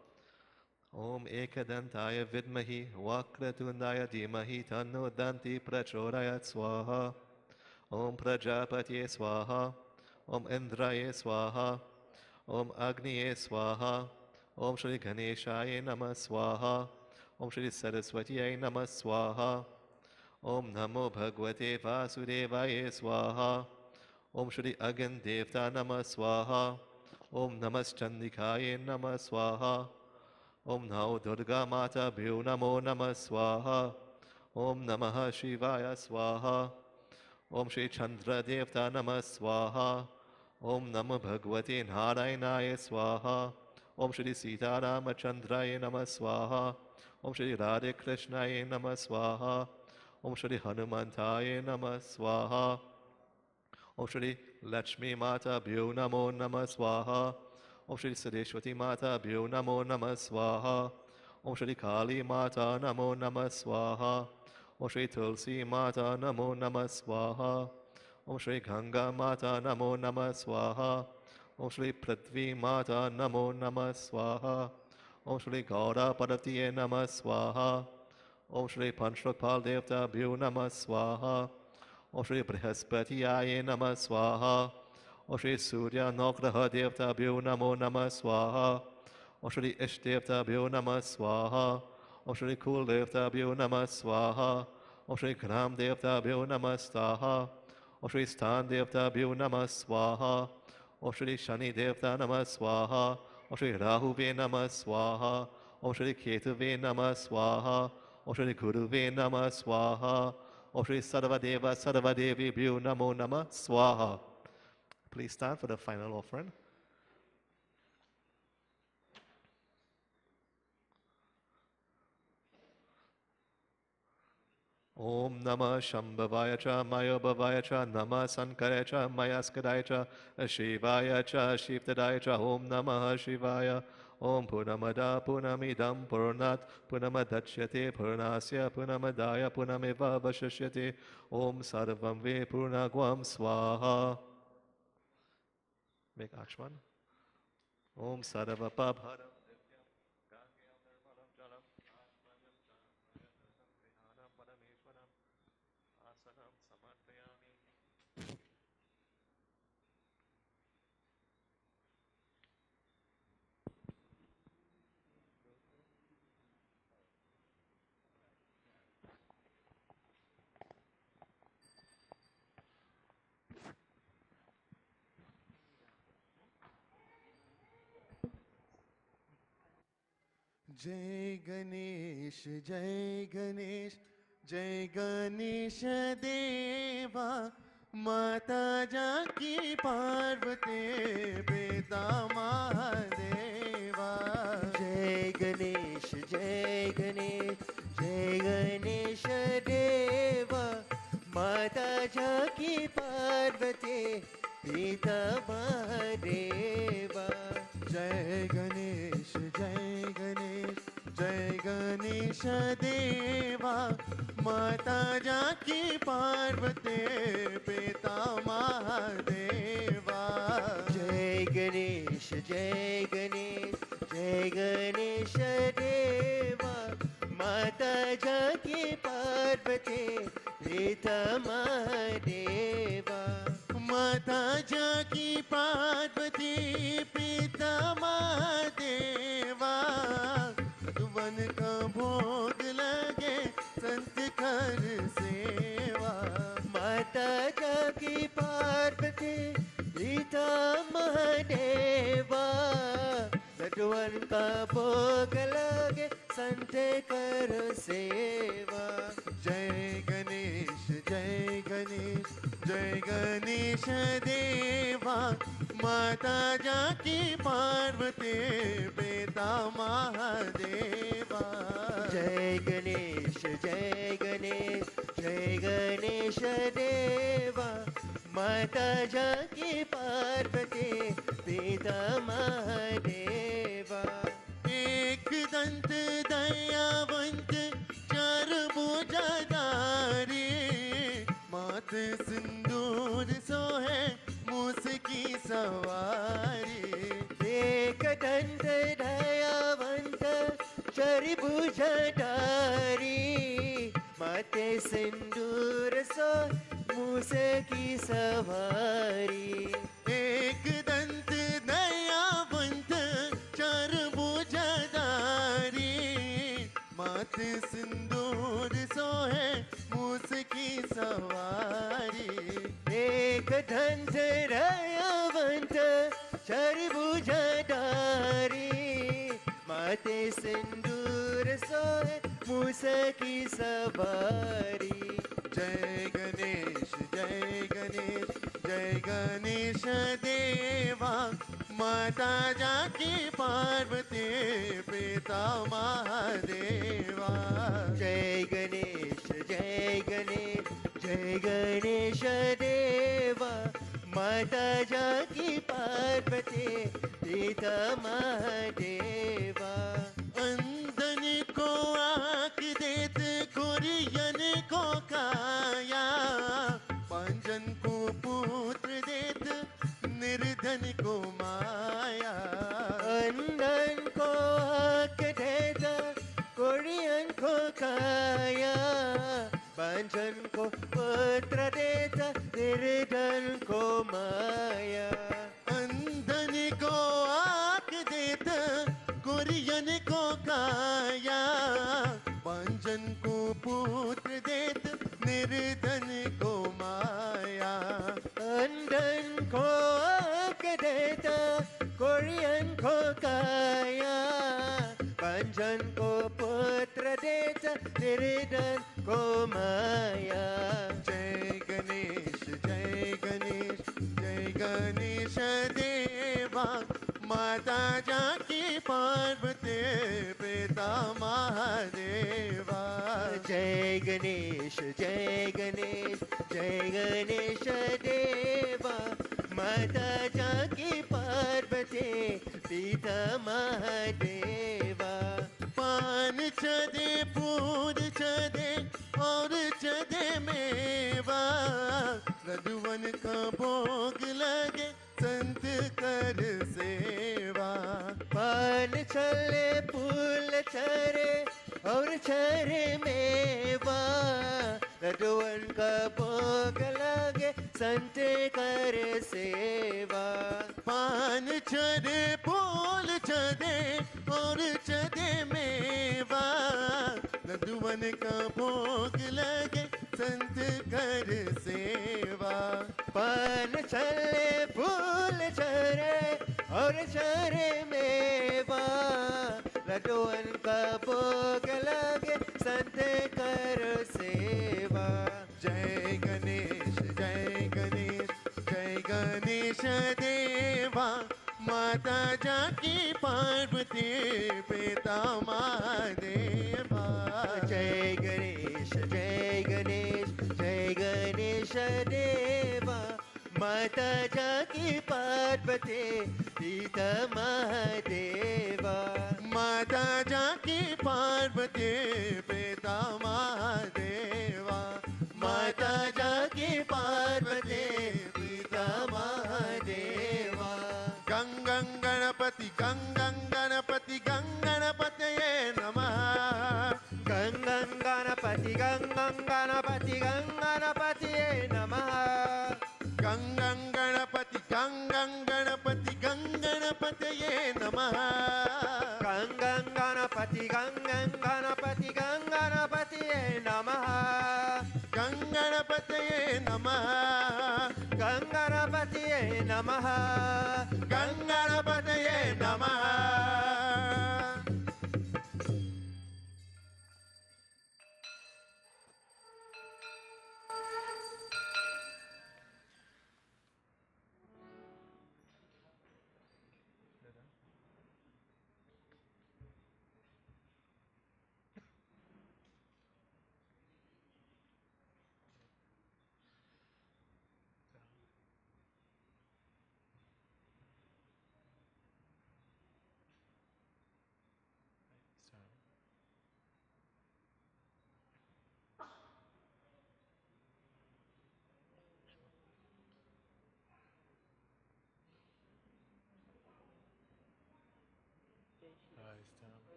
Om Ekadantaya Vidmahi Vakratundaya Dhimahi Tanno Danti Prachodayat Swaha. Om Prajapatye Swaha. Om Indraye Swaha. Om Agniye Swaha. Om Shri Ganeshaya Namah Swaha. Om Shri Saraswatiye Namah Swaha. Om Namo Bhagavate Vasudevaya Swaha. Om Shri Agan Devta Namah Swaha. Om Namas Chandikaye Namah Swaha. Om Namo Durga Mata Bhyo Namo Namah Swaha. Om Namaha Shivaya Swaha. Om Shri Chandra Devta Namah Swaha. Om Namo Bhagavate Narayanaya Swaha. Om Shri Sita Ramachandraya Namah Swaha. Om Shri Radhe Krishnaya Namah Swaha. Om Shri Hanumantaya Namah Swaha. Om Shri Lakshmi Mata Bhyo Namo Namah Swaha. Om Shri Saraswati Mata Bhyo Namo Namah Swaha. Om Shri Kali Mata Namo Namah Swaha. Om Shri Tulsi Mata Namo Namah Swaha. Om Shri Ganga Mata Namo Namah Swaha. Om Shri Prithvi Mata Namo Namah Swaha. Om Shri Gaura Padatiye Namah Swaha. Om Shri Panchakpal Devta Bhyo Namah Swaha. Om Shri Brihaspatiye Namah Swaha. Om Shri Surya Nagraha Devta Bhyo Namo Namah Swaha. Om Shri Ishtevta Bhyo Namah Swaha. Om Shri Kul Devta Bhyo Namah Swaha. Om Shri Gram Devta Bhyo Namah Swaha. Om Shri Stan Devta Bhyo Namah Swaha. Om Shri Shani Devta Namah Swaha. Om Shri Rahuve Namah Swaha. Om Shri Ketuve Namah Swaha. Om Shri Guruve Namah Swaha. Om Shri Sarvadeva Sarvadevi Bhyo Namo Namah Swaha. Please stand for the final offering. Om Namah Shambhavaya Cha Maya Bhavaya Cha Namah Sankaraya Cha Mayaskadaya Cha Shivaya Cha Shivtadaya Cha Om Namah Shivaya Om Purnamada Purnamidam Purnat Purnamadachyate Purnasya Purnamadaya Purnameva Vashishyate Om Sarvam Ve Purnagwam Swaha. Make Akshman. Om Sarva Pabharam Asanam Samarpayami. जय गणेश जय गणेश जय गणेश देवा माता जाकी पार्वती पिता महादेवा जय गणेश जय गणेश जय गणेश देवा माता जाकी पार्वती पिता महादेवा जय गणेश जय गणेश जय गणेश देवा माता जाकी पार्वती पिता महादेवा जय गणेश जय गणेश जय गणेश देवा माता जाकी पार्वती पिता महादेवा माता जाकी पार्वती पिता महादेवा वन का भोग लगे संत कर सेवा माता जाकी पार्वती पिता महादेवा लड्डुअन का भोग लगे संत कर सेवा जय गणेश जय गणेश जय गणेश देवा माता जाकी पार्वती पिता महादेवा जय गणेश जय गणेश जय गणेश देवा माता जाकी पार्वती पिता महादेवा एक दंत दयावंत चार भुजाधारी मात सिंदूर सोहे मूस की सवारी एक दंत दयावंत चरि भुजधारी माते सिंदूर सो मूस की सवारी एक दंत दयावंत चार भुजाधारी मात सिंदूर सोहे मूस की सवारी एक दंत दयावंत चरि भुजधारी माते सिंदूर सोहे मूस की सवारी जय गणेश जय गणेश जय गणेश देवा माता जाकी पार्वती पिता महादेवा जय गणेश जय गणेश जय गणेश देवा माता जाकी पार्वती पिता महादेवा अंधन को आँख देत कुरियन को काया पांजन को पुत्र देत निर्धन को माया अंधन को हक देता कुरियन को काया बांझन को पुत्र देता निर्धन को माया अंधन को आँख देत कुरियन को काया पांजन को पुत्र देत निर्धन को माया अंधन को आँख देता कुरियन को काया बांझन को पुत्र देता निर्धन को माया जय गणेश जय गणेश जय गणेश देवा माता जाकी पार्वती पिता महादेवा जय गणेश जय गणेश जय गणेश देवा माता जाकी पार्वती पिता महादेवा पान चदे फूल चदे और चदे मेवा रघुवन का भोग लगे संत कर सेवा पान छले फूल छरे और छरे मेवा लड्डुअन का भोग लगे संत कर सेवा पान चदे फूल चदे और चदे मेवा रघुवन का भोग लगे संत कर सेवा पान छले फूल छरे और छरे मेवा लड्डुअन का भोग लगे संत कर सेवा जय गणेश जय गणेश जय गणेश देवा माता जाकी पार्वती पिता महादेवा जय गणेश जय गणेश जय गणेश देवा माता जाकी पार्वती पिता महादेवा माता जाकी पार्वती पिता महादेवा माता जाकी पार्वती पिता महादेवा गंगं गणपति गंगं गणपति गंगणपतये नमः गंगं गणपति गणपतिये नमः गंगं गणपति गंगणपतये नमः गंगं गणपति गणपतिये नमः गंगणपतये नमः गंगणपतिये नमः गंगणपतये नमः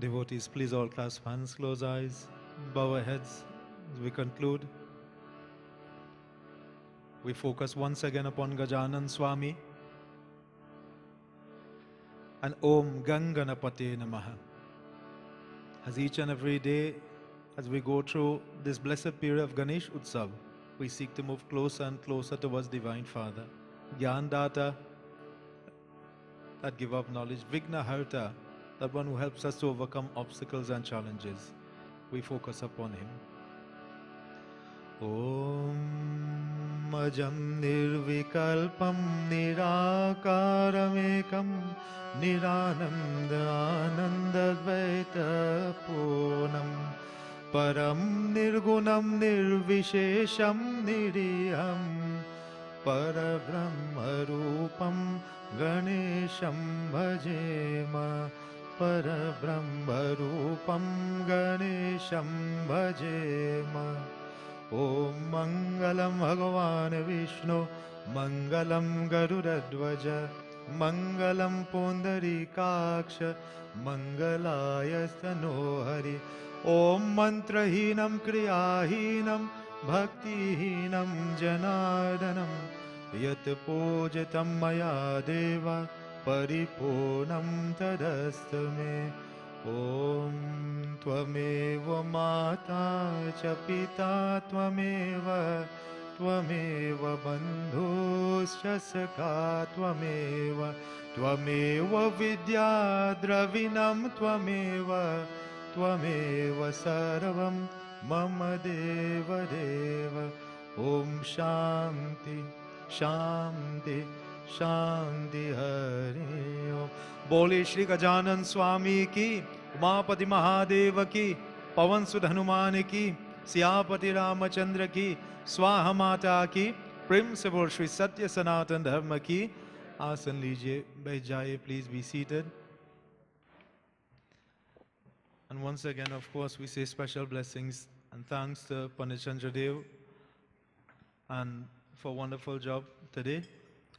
Devotees, please all clasp hands, close eyes, bow our heads as we conclude. We focus once again upon Gajanan Swami and Om Ganganapate Namaha. As each and every day, as we go through this blessed period of Ganesh Utsav, we seek to move closer and closer towards Divine Father. Gyan Data, that give up knowledge. Vigna Harta, that one who helps us to overcome obstacles and challenges. We focus upon him. Om Ajam Nirvikalpam Nirakaramekam Nirananda Anandadvaita Punam Param Nirgunam Nirvishesham Niriham Parabrahmarupam Ganesham Bhajema Parabrahmarupam Ganesham Bhajema Om Mangalam Bhagavan Vishnu Mangalam Garudadvaja Mangalam Pundarikaksha Mangalaya Stanohari Om Mantrahinam Kriyahinam Bhaktihinam Janardanam Yat Pujatam Maya Deva Paripunam Tadastame Om Tvameva Mata Cha Pita Tvameva Tvameva Bandhuscha Sakha Tvameva Vidya Dravinam Tvameva Sarvam Mama Deva Deva Om Shanti Shanti Shanti Hari Om बोले श्री गजानन स्वामी की उमापति महादेव की पवन सुत हनुमान की सियापति रामचंद्र की स्वाहा माता की प्रेम से बोल श्री सत्य सनातन धर्म की आसन लीजिए बैठ जाइए please be seated And once again, of course, we say special blessings and thanks to Pandit Chandradev and for a wonderful job today.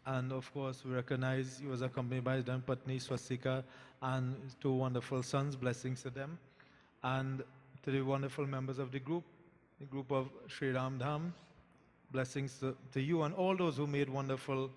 And of course, we recognize he was accompanied by his Patni Swastika and his two wonderful sons. Blessings to them. And to the wonderful members of the group of Sri Ram Dham. Blessings to you and all those who made wonderful